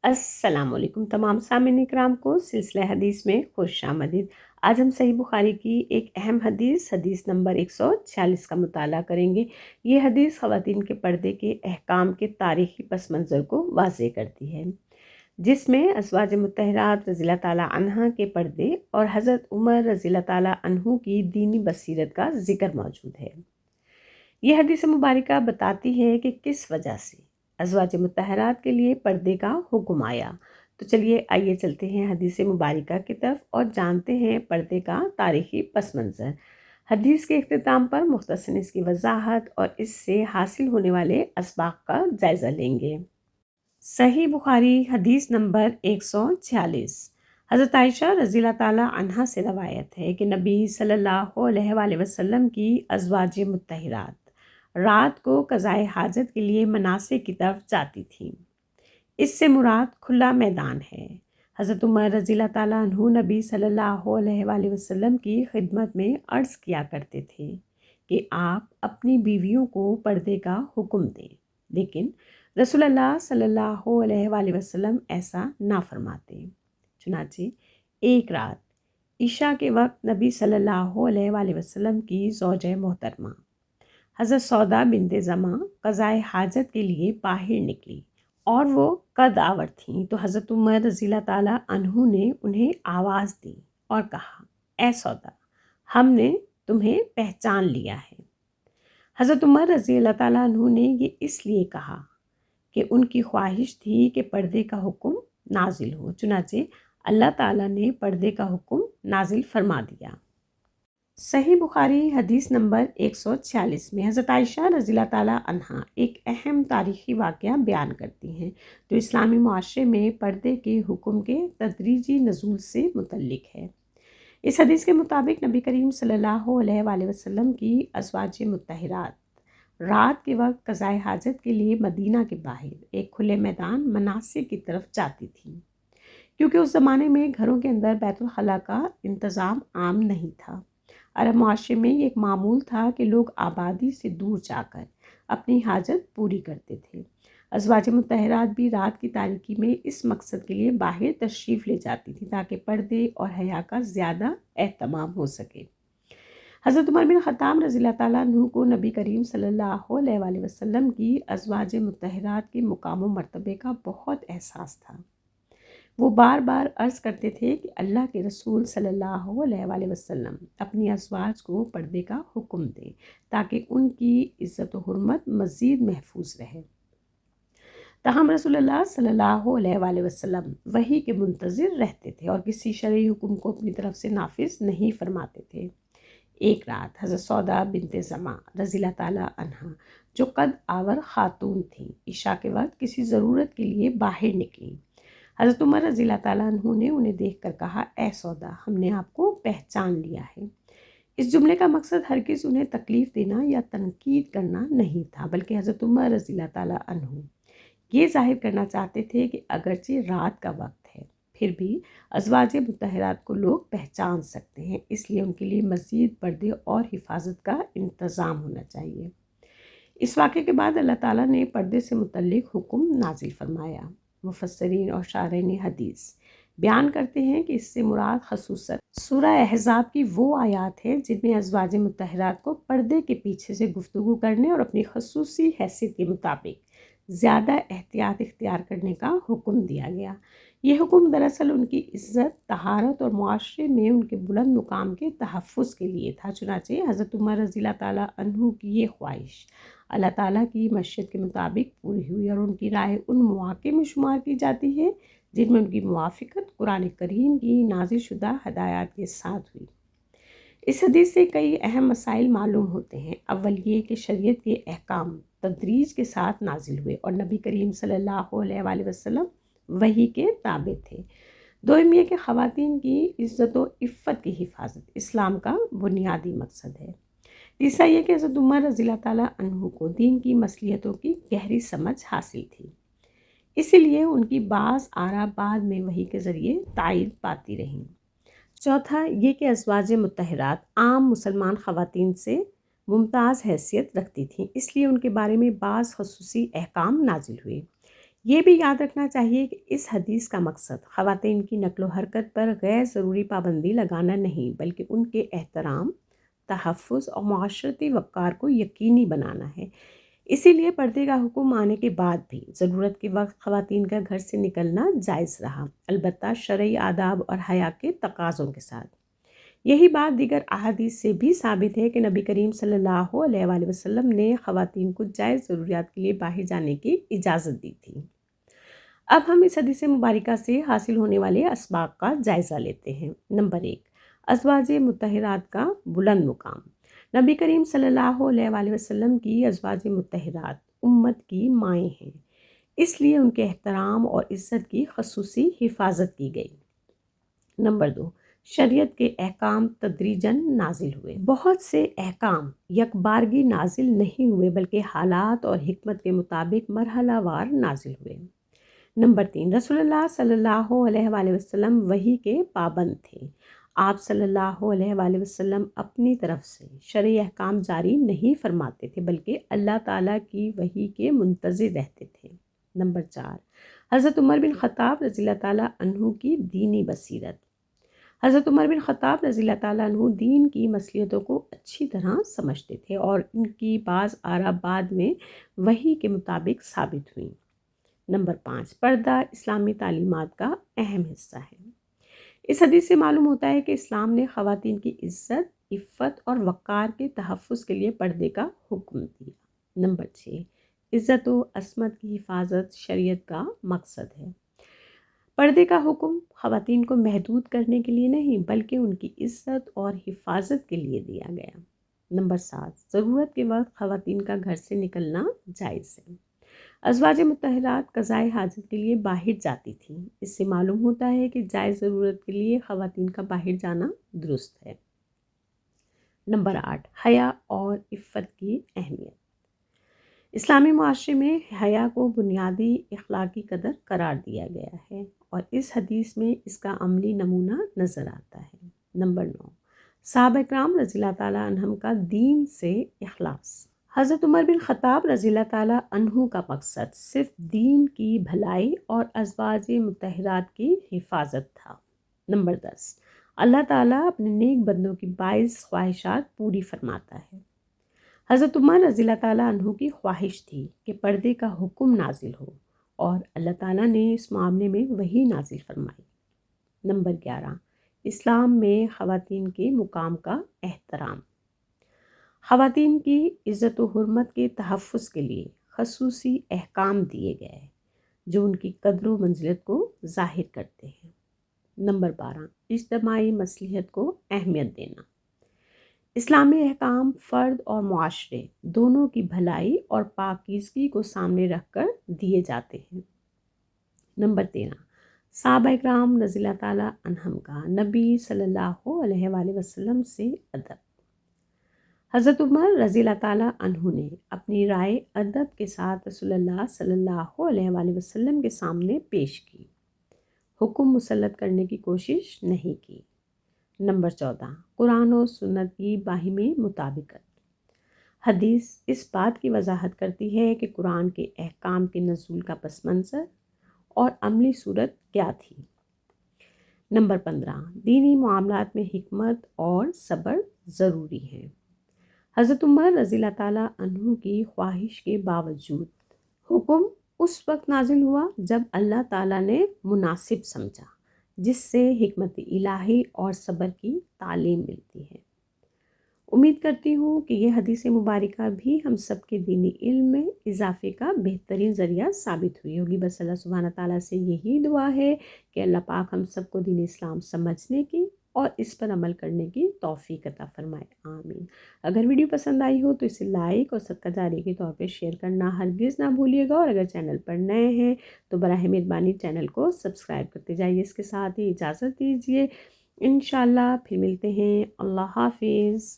السلام علیکم تمام سامعین اکرام کو سلسلہ حدیث میں خوش آمدید۔ آج ہم صحیح بخاری کی ایک اہم حدیث نمبر 146 کا مطالعہ کریں گے۔ یہ حدیث خواتین کے پردے کے احکام کے تاریخی پس منظر کو واضح کرتی ہے، جس میں ازواج مطہرات رضی اللہ تعالیٰ عنہ کے پردے اور حضرت عمر رضی اللہ تعالیٰ عنہ کی دینی بصیرت کا ذکر موجود ہے۔ یہ حدیث مبارکہ بتاتی ہے کہ کس وجہ سے ازواج مطہرات کے لیے پردے کا حکم آیا۔ تو چلیے آئیے چلتے ہیں حدیث مبارکہ کی طرف اور جانتے ہیں پردے کا تاریخی پس منظر۔ حدیث کے اختتام پر مختصراً اس کی وضاحت اور اس سے حاصل ہونے والے اسباق کا جائزہ لیں گے۔ صحیح بخاری حدیث نمبر 146۔ حضرت عائشہ رضی اللہ تعالیٰ عنہا سے روایت ہے کہ نبی صلی اللہ علیہ وآلہ وسلم کی ازواج مطہرات رات کو قضائے حاجت کے لیے مناسک کی طرف جاتی تھیں۔ اس سے مراد کھلا میدان ہے۔ حضرت عمر رضی اللہ تعالیٰ عنہ نبی صلی اللہ علیہ وآلہ وسلم کی خدمت میں عرض کیا کرتے تھے کہ آپ اپنی بیویوں کو پردے کا حکم دیں، لیکن رسول اللہ صلی اللہ علیہ وآلہ وسلم ایسا نہ فرماتے۔ چنانچہ ایک رات عشاء کے وقت نبی صلی اللہ علیہ وآلہ وسلم کی زوجہ محترمہ حضرت سودا بنت زماں قضائے حاجت کے لیے باہر نکلی اور وہ قد آور تھیں، تو حضرت عمر رضی اللہ تعالیٰ عنہ نے انہیں آواز دی اور کہا، اے سودا، ہم نے تمہیں پہچان لیا ہے۔ حضرت عمر رضی اللہ تعالیٰ عنہ نے یہ اس لیے کہا کہ ان کی خواہش تھی کہ پردے کا حکم نازل ہو، چنانچہ اللہ تعالیٰ نے پردے کا حکم نازل فرما دیا۔ صحیح بخاری حدیث نمبر 146 میں حضرت عائشہ رضی اللہ تعالیٰ عنہا ایک اہم تاریخی واقعہ بیان کرتی ہیں جو اسلامی معاشرے میں پردے کے حکم کے تدریجی نزول سے متعلق ہے۔ اس حدیث کے مطابق نبی کریم صلی اللہ علیہ وآلہ وسلم کی ازواج مطہرات رات کے وقت قضائے حاجت کے لیے مدینہ کے باہر ایک کھلے میدان مناسک کی طرف جاتی تھیں، کیونکہ اس زمانے میں گھروں کے اندر بیت الخلاء کا انتظام عام نہیں تھا۔ عرب معاشرے میں یہ ایک معمول تھا کہ لوگ آبادی سے دور جا کر اپنی حاجت پوری کرتے تھے۔ ازواج مطہرات بھی رات کی تاریکی میں اس مقصد کے لیے باہر تشریف لے جاتی تھیں تاکہ پردے اور حیا کا زیادہ اہتمام ہو سکے۔ حضرت عمر بن خطاب رضی اللہ تعالیٰ عنہ کو نبی کریم صلی اللہ علیہ وآلہ وسلم کی ازواج مطہرات کے مقام و مرتبے کا بہت احساس تھا۔ وہ بار بار عرض کرتے تھے کہ اللہ کے رسول صلی اللہ علیہ وآلہ وسلم اپنی ازواج کو پردے کا حکم دیں تاکہ ان کی عزت و حرمت مزید محفوظ رہے۔ تاہم رسول اللہ صلی اللہ علیہ وآلہ وسلم وحی کے منتظر رہتے تھے اور کسی شرعی حکم کو اپنی طرف سے نافذ نہیں فرماتے تھے۔ ایک رات حضرت سودا بنت زماں رضی اللہ تعالیٰ عنہا جو قد آور خاتون تھیں، عشاء کے وقت کسی ضرورت کے لیے باہر نکلیں۔ حضرت عمر رضی اللہ تعالیٰ عنہ نے انہیں دیکھ کر کہا، اے سودا، ہم نے آپ کو پہچان لیا ہے۔ اس جملے کا مقصد ہرگز انہیں تکلیف دینا یا تنقید کرنا نہیں تھا، بلکہ حضرت عمر رضی اللہ تعالیٰ عنہ یہ ظاہر کرنا چاہتے تھے کہ اگرچہ رات کا وقت ہے پھر بھی ازواج مطہرات کو لوگ پہچان سکتے ہیں، اس لیے ان کے لیے مزید پردے اور حفاظت کا انتظام ہونا چاہیے۔ اس واقعے کے بعد اللہ تعالیٰ نے پردے سے متعلق حکم نازل فرمایا۔ مفسرین اور شارحین حدیث بیان کرتے ہیں کہ اس سے مراد خصوصاً سورہ احزاب کی وہ آیات ہے جن میں ازواج مطہرات کو پردے کے پیچھے سے گفتگو کرنے اور اپنی خصوصی حیثیت کے مطابق زیادہ احتیاط اختیار کرنے کا حکم دیا گیا۔ یہ حکم دراصل ان کی عزت، طہارت اور معاشرے میں ان کے بلند مقام کے تحفظ کے لیے تھا۔ چنانچہ حضرت عمر رضی اللہ تعالیٰ عنہ کی یہ خواہش اللہ تعالیٰ کی مشیت کے مطابق پوری ہوئی اور ان کی رائے ان مواقع میں شمار کی جاتی ہے جن میں ان کی موافقت قرآن کریم کی نازل شدہ ہدایات کے ساتھ ہوئی۔ اس حدیث سے کئی اہم مسائل معلوم ہوتے ہیں۔ اول یہ کہ شریعت کے احکام تدریج کے ساتھ نازل ہوئے اور نبی کریم صلی اللہ علیہ وآلہ وسلم وحی کے تابع تھے۔ دوم یہ کہ خواتین کی عزت و عفت کی حفاظت اسلام کا بنیادی مقصد ہے۔ تیسرا یہ کہ حضرت عمر رضی اللہ تعالیٰ عنہ کو دین کی مصلحتوں کی گہری سمجھ حاصل تھی، اسی لیے ان کی بعض آراء بعد میں وحی کے ذریعے تائید پاتی رہیں۔ چوتھا یہ کہ ازواج مطہرات عام مسلمان خواتین سے ممتاز حیثیت رکھتی تھیں، اس لیے ان کے بارے میں بعض خصوصی احکام نازل ہوئے۔ یہ بھی یاد رکھنا چاہیے کہ اس حدیث کا مقصد خواتین کی نقل و حرکت پر غیر ضروری پابندی لگانا نہیں، بلکہ ان کے احترام، تحفظ اور معاشرتی وقار کو یقینی بنانا ہے۔ اسی لیے پردے کا حکم آنے کے بعد بھی ضرورت کے وقت خواتین کا گھر سے نکلنا جائز رہا، البتہ شرعی آداب اور حیا کے تقاضوں کے ساتھ۔ یہی بات دیگر احادیث سے بھی ثابت ہے کہ نبی کریم صلی اللہ علیہ وآلہ وسلم نے خواتین کو جائز ضروریات کے لیے باہر جانے کی اجازت دی تھی۔ اب ہم اس حدیث مبارکہ سے حاصل ہونے والے اسباق کا جائزہ لیتے ہیں۔ نمبر 1، ازواج مطہرات کا بلند مقام۔ نبی کریم صلی اللہ علیہ وآلہ وسلم کی ازواج مطہرات امت کی مائیں ہیں، اس لیے ان کے احترام اور عزت کی خصوصی حفاظت کی گئی۔ نمبر 2، شریعت کے احکام تدریجاً نازل ہوئے۔ بہت سے احکام یکبارگی نازل نہیں ہوئے، بلکہ حالات اور حکمت کے مطابق مرحلہ وار نازل ہوئے۔ نمبر 3، رسول اللہ صلی اللہ علیہ وآلہ وسلم وحی کے پابند تھے۔ آپ صلی اللہ علیہ وآلہ وسلم اپنی طرف سے شرعی احکام جاری نہیں فرماتے تھے، بلکہ اللہ تعالیٰ کی وحی کے منتظر رہتے تھے۔ نمبر 4، حضرت عمر بن خطاب رضی اللہ تعالیٰ عنہ کی دینی بصیرت۔ حضرت عمر بن خطاب رضی اللہ تعالیٰ عنہ دین کی مصلحتوں کو اچھی طرح سمجھتے تھے، اور ان کی بعض آراء بعد میں وحی کے مطابق ثابت ہوئیں۔ نمبر 5، پردہ اسلامی تعلیمات کا اہم حصہ ہے۔ اس حدیث سے معلوم ہوتا ہے کہ اسلام نے خواتین کی عزت، عفت اور وقار کے تحفظ کے لیے پردے کا حکم دیا۔ نمبر 6، عزت و عصمت کی حفاظت شریعت کا مقصد ہے۔ پردے کا حکم خواتین کو محدود کرنے کے لیے نہیں، بلکہ ان کی عزت اور حفاظت کے لیے دیا گیا۔ نمبر 7، ضرورت کے وقت خواتین کا گھر سے نکلنا جائز ہے۔ ازواج مطہرات قضائے حاجت کے لیے باہر جاتی تھیں، اس سے معلوم ہوتا ہے کہ جائز ضرورت کے لیے خواتین کا باہر جانا درست ہے۔ نمبر 8، حیا اور عفت کی اہمیت۔ اسلامی معاشرے میں حیا کو بنیادی اخلاقی قدر قرار دیا گیا ہے، اور اس حدیث میں اس کا عملی نمونہ نظر آتا ہے۔ نمبر 9، صحابہ کرام رضی اللہ تعالیٰ عنہم کا دین سے اخلاص۔ حضرت عمر بن خطاب رضی اللہ تعالیٰ عنہ کا مقصد صرف دین کی بھلائی اور ازواج مطہرات کی حفاظت تھا۔ نمبر 10، اللہ تعالیٰ اپنے نیک بندوں کی باعث خواہشات پوری فرماتا ہے۔ حضرت عمر رضی اللہ تعالیٰ عنہ کی خواہش تھی کہ پردے کا حکم نازل ہو، اور اللہ تعالیٰ نے اس معاملے میں وحی نازل فرمائی۔ نمبر 11، اسلام میں خواتین کے مقام کا احترام۔ خواتین کی عزت و حرمت کے تحفظ کے لیے خصوصی احکام دیے گئے جو ان کی قدر و منزلت کو ظاہر کرتے ہیں۔ نمبر 12، اجتماعی مصلحت کو اہمیت دینا۔ اسلامی احکام فرد اور معاشرے دونوں کی بھلائی اور پاکیزگی کو سامنے رکھ کر دیے جاتے ہیں۔ نمبر 13، صحابہ اکرام رضی اللہ تعالیٰ عنہم کا نبی صلی اللہ علیہ وآلہ وسلم سے ادب۔ حضرت عمر رضی اللہ تعالیٰ عنہ نے اپنی رائے ادب کے ساتھ رسول اللہ صلی اللہ علیہ وآلہ وسلم کے سامنے پیش کی، حکم مسلط کرنے کی کوشش نہیں کی۔ نمبر 14، قرآن و سنت کی باہمی مطابقت۔ حدیث اس بات کی وضاحت کرتی ہے کہ قرآن کے احکام کے نزول کا پس منظر اور عملی صورت کیا تھی۔ نمبر 15، دینی معاملات میں حکمت اور صبر ضروری ہیں۔ حضرت عمر رضی اللہ تعالیٰ عنہ کی خواہش کے باوجود حکم اس وقت نازل ہوا جب اللہ تعالیٰ نے مناسب سمجھا، جس سے حکمت الہی اور صبر کی تعلیم ملتی ہے۔ امید کرتی ہوں کہ یہ حدیث مبارکہ بھی ہم سب کے دینی علم میں اضافے کا بہترین ذریعہ ثابت ہوئی ہوگی۔ بس اللہ سبحانہ تعالیٰ سے یہی دعا ہے کہ اللہ پاک ہم سب کو دین اسلام سمجھنے کی اور اس پر عمل کرنے کی توفیق عطا فرمائے، آمین۔ اگر ویڈیو پسند آئی ہو تو اسے لائک اور صدقہ جاری کے طور پہ شیئر کرنا ہرگز نہ بھولیے گا، اور اگر چینل پر نئے ہیں تو براہ مہربانی چینل کو سبسکرائب کرتے جائیے۔ اس کے ساتھ ہی اجازت دیجیے، انشاءاللہ پھر ملتے ہیں۔ اللہ حافظ۔